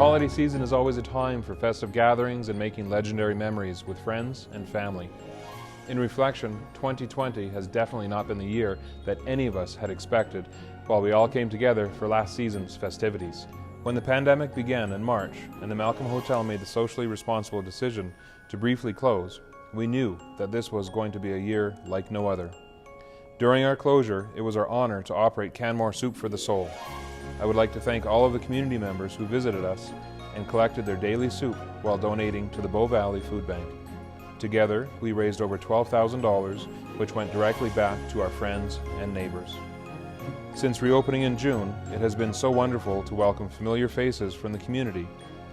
holiday season is always a time for festive gatherings and making legendary memories with friends and family. In reflection, 2020 has definitely not been the year that any of us had expected while we all came together for last season's festivities. When the pandemic began in March and the Malcolm Hotel made the socially responsible decision to briefly close, we knew that this was going to be a year like no other. During our closure, it was our honor to operate Canmore Soup for the Soul. I would like to thank all of the community members who visited us and collected their daily soup while donating to the Bow Valley Food Bank. Together, we raised over $12,000, which went directly back to our friends and neighbors. Since reopening in June, it has been so wonderful to welcome familiar faces from the community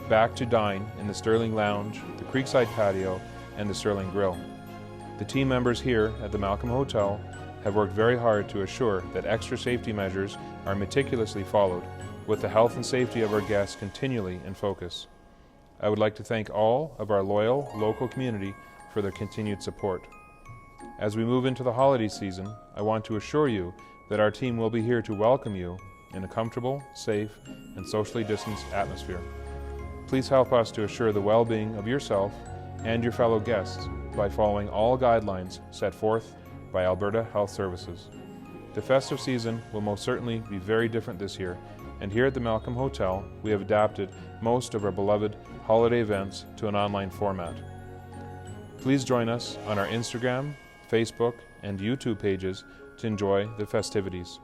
back to dine in the Sterling Lounge, the Creekside Patio, and the Sterling Grill. The team members here at the Malcolm Hotel have worked very hard to assure that extra safety measures are meticulously followed, with the health and safety of our guests continually in focus. I would like to thank all of our loyal local community for their continued support. As we move into the holiday season, I want to assure you that our team will be here to welcome you in a comfortable, safe, and socially distanced atmosphere. Please help us to assure the well-being of yourself and your fellow guests by following all guidelines set forth by Alberta Health Services. The festive season will most certainly be very different this year, and here at the Malcolm Hotel, we have adapted most of our beloved holiday events to an online format. Please join us on our Instagram, Facebook, and YouTube pages to enjoy the festivities.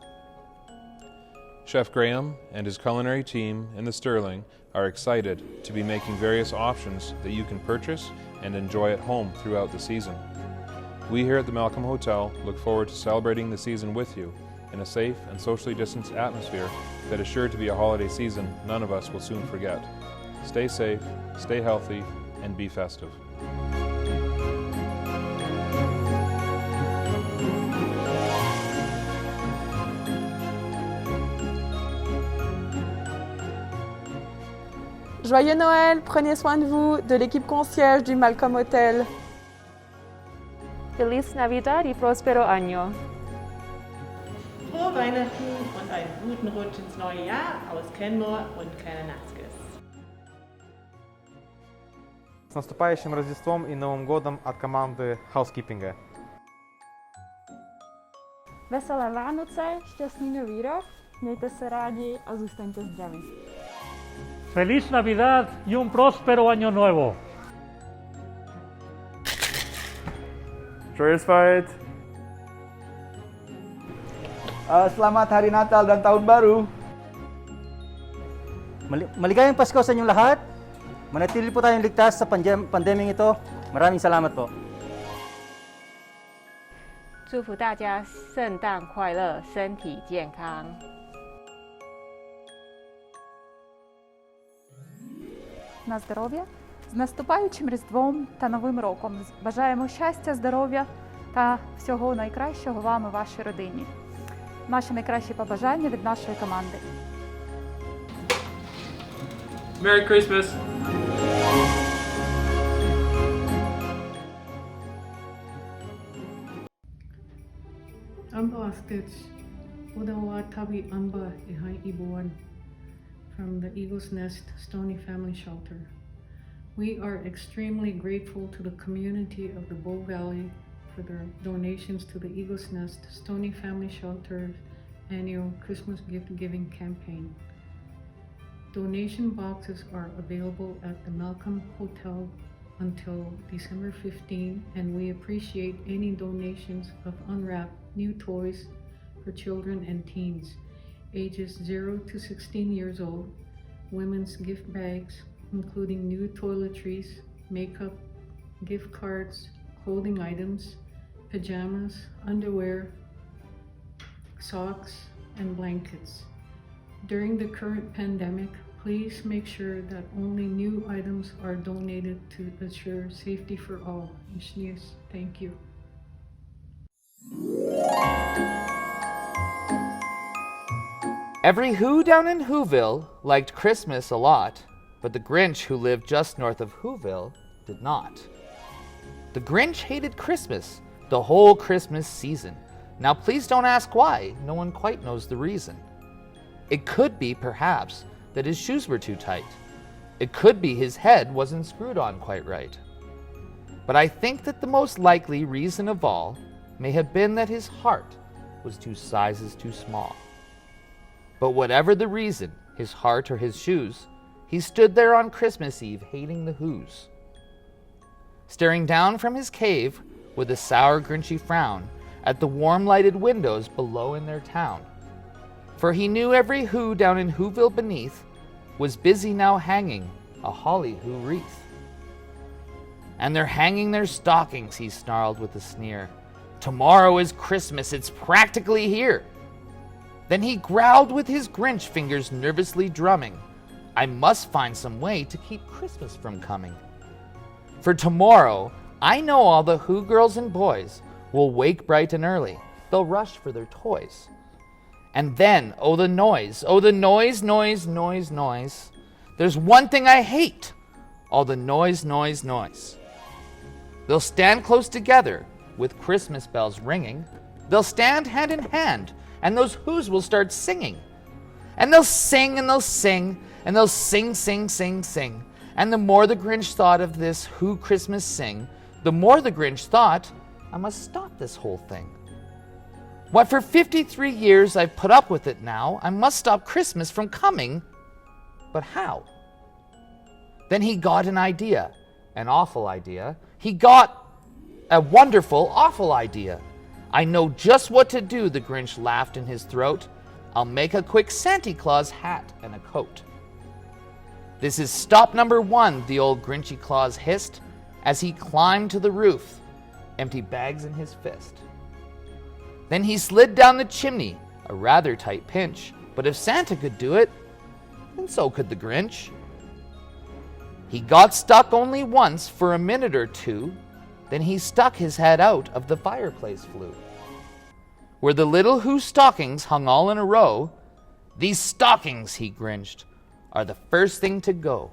Chef Graham and his culinary team in the Sterling are excited to be making various options that you can purchase and enjoy at home throughout the season. We here at the Malcolm Hotel look forward to celebrating the season with you in a safe and socially distanced atmosphere that is sure to be a holiday season none of us will soon forget. Stay safe, stay healthy, and be festive. Joyeux Noël, prenez soin de vous, de l'équipe concierge du Malcolm Hotel. Feliz Navidad y próspero año. Frohe Weihnachten und einen guten Rutsch ins neue Jahr aus Canmore und Kananaskis. С наступающим Рождеством и Новым годом от команды Housekeeping. Veselé Vánoce, šťastný nový rok, mějte se rádi a zůstaňte zdraví. Feliz Navidad y un próspero año nuevo. Joyous Fight. Selamat Hari Natal dan Tahun Baru. Maligayang Pasko sa inyong lahat. Manatili po tayong ligtas sa pandemyang ito. Maraming salamat po. 祝福大家圣诞快乐，身体健康。На здоров'я! З наступаючим Різдвом та Новим роком бажаємо щастя, здоров'я та всього найкращого вам і вашій родині. Наші найкращі побажання від нашої команди. Merry Christmas! Amba Astitch, Odawa Tabi Amba Ihai Ibuan from the Eagle's Nest Stoney Family Shelter. We are extremely grateful to the community of the Bow Valley for their donations to the Eagle's Nest Stoney Family Shelter's annual Christmas gift giving campaign. Donation boxes are available at the Malcolm Hotel until December 15, and we appreciate any donations of unwrapped new toys for children and teens ages 0 to 16 years old, women's gift bags, including new toiletries, makeup, gift cards, clothing items, pajamas, underwear, socks, and blankets. During the current pandemic, please make sure that only new items are donated to ensure safety for all. Thank you. Every Who down in Whoville liked Christmas a lot, but the Grinch who lived just north of Whoville did not. The Grinch hated Christmas the whole Christmas season. Now please don't ask why, no one quite knows the reason. It could be, perhaps, that his shoes were too tight. It could be his head wasn't screwed on quite right. But I think that the most likely reason of all may have been that his heart was 2 sizes too small. But whatever the reason, his heart or his shoes, he stood there on Christmas Eve hating the Who's. Staring down from his cave with a sour, grinchy frown at the warm-lighted windows below in their town. For he knew every Who down in Whoville beneath was busy now hanging a holly Who wreath. And they're hanging their stockings, he snarled with a sneer. Tomorrow is Christmas, it's practically here. Then he growled with his Grinch fingers nervously drumming. I must find some way to keep Christmas from coming. For tomorrow, I know all the Who girls and boys will wake bright and early. They'll rush for their toys. And then, oh the noise, noise, noise, noise. There's one thing I hate, all the noise, noise, noise. They'll stand close together with Christmas bells ringing. They'll stand hand in hand, and those Who's will start singing. And they'll sing and they'll sing, and they'll sing, sing, sing, sing. And the more the Grinch thought of this Who Christmas sing, the more the Grinch thought, I must stop this whole thing. What, for 53 years I've put up with it now, I must stop Christmas from coming. But how? Then he got an idea, an awful idea. He got a wonderful, awful idea. I know just what to do, the Grinch laughed in his throat. I'll make a quick Santa Claus hat and a coat. This is stop number 1, the old Grinchy Claus hissed as he climbed to the roof, empty bags in his fist. Then he slid down the chimney, a rather tight pinch, but if Santa could do it, then so could the Grinch. He got stuck only once for a minute or two, then he stuck his head out of the fireplace flue. Where the little Who stockings hung all in a row, these stockings, he grinched, are the first thing to go.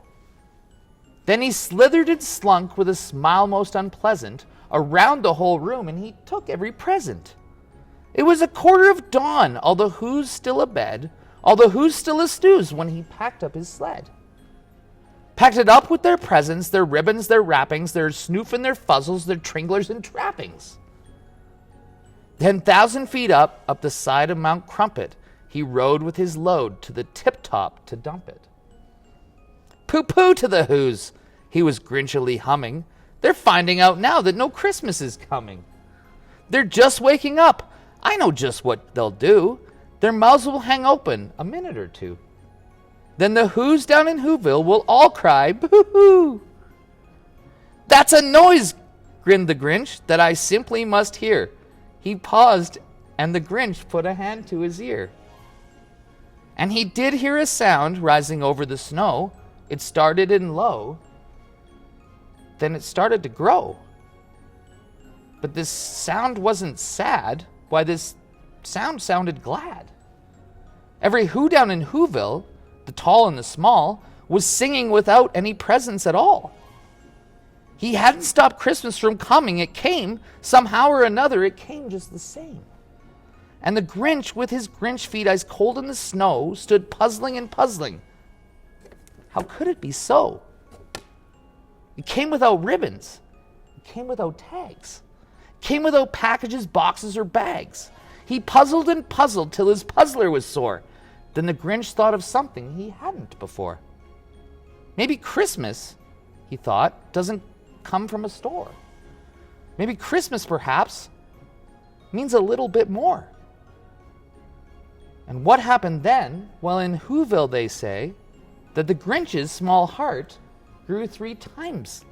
Then he slithered and slunk with a smile most unpleasant around the whole room, and he took every present. It was 1:15 dawn, all the Who's still abed, all the Who's still a-snooze when he packed up his sled. Packed it up with their presents, their ribbons, their wrappings, their snoof and their fuzzles, their tringlers and trappings. 10,000 feet up the side of Mount Crumpet, he rode with his load to the tip-top to dump it. Pooh-pooh to the Who's, he was grinchily humming. They're finding out now that no Christmas is coming. They're just waking up. I know just what they'll do. Their mouths will hang open a minute or two. Then the Who's down in Whoville will all cry, boo-hoo. That's a noise, grinned the Grinch, that I simply must hear. He paused, and the Grinch put a hand to his ear. And he did hear a sound rising over the snow. It started in low, then it started to grow. But this sound wasn't sad. Why, this sound sounded glad. Every Who down in Whoville, the tall and the small, was singing without any presents at all. He hadn't stopped Christmas from coming. It came, somehow or another, it came just the same. And the Grinch, with his Grinch feet ice cold in the snow, stood puzzling and puzzling. How could it be so? It came without ribbons. It came without tags. It came without packages, boxes, or bags. He puzzled and puzzled till his puzzler was sore. Then the Grinch thought of something he hadn't before. Maybe Christmas, he thought, doesn't come from a store. Maybe Christmas, perhaps, means a little bit more. And what happened then? Well, in Whoville they say that the Grinch's small heart grew 3 times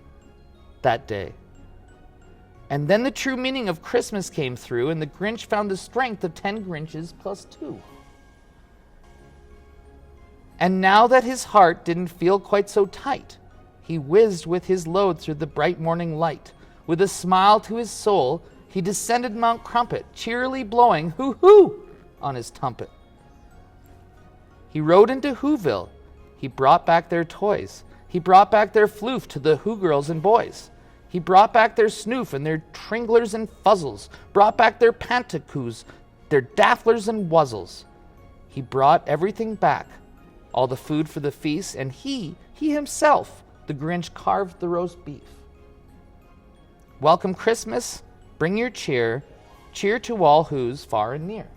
that day. And then the true meaning of Christmas came through, and the Grinch found the strength of 10 Grinches plus 2. And now that his heart didn't feel quite so tight, he whizzed with his load through the bright morning light. With a smile to his soul, he descended Mount Crumpet, cheerily blowing hoo-hoo on his tumpet. He rode into Whoville. He brought back their toys. He brought back their floof to the Who girls and boys. He brought back their snoof and their tringlers and fuzzles, brought back their pantacoos, their dafflers and wuzzles. He brought everything back, all the food for the feast, and he himself, the Grinch, carved the roast beef. Welcome Christmas, bring your cheer, cheer to all who's far and near.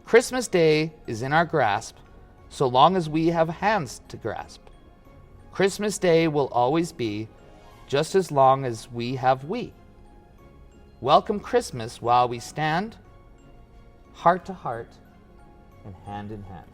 Christmas Day is in our grasp, so long as we have hands to grasp. Christmas Day will always be, just as long as we have we. Welcome Christmas while we stand, heart to heart and hand in hand.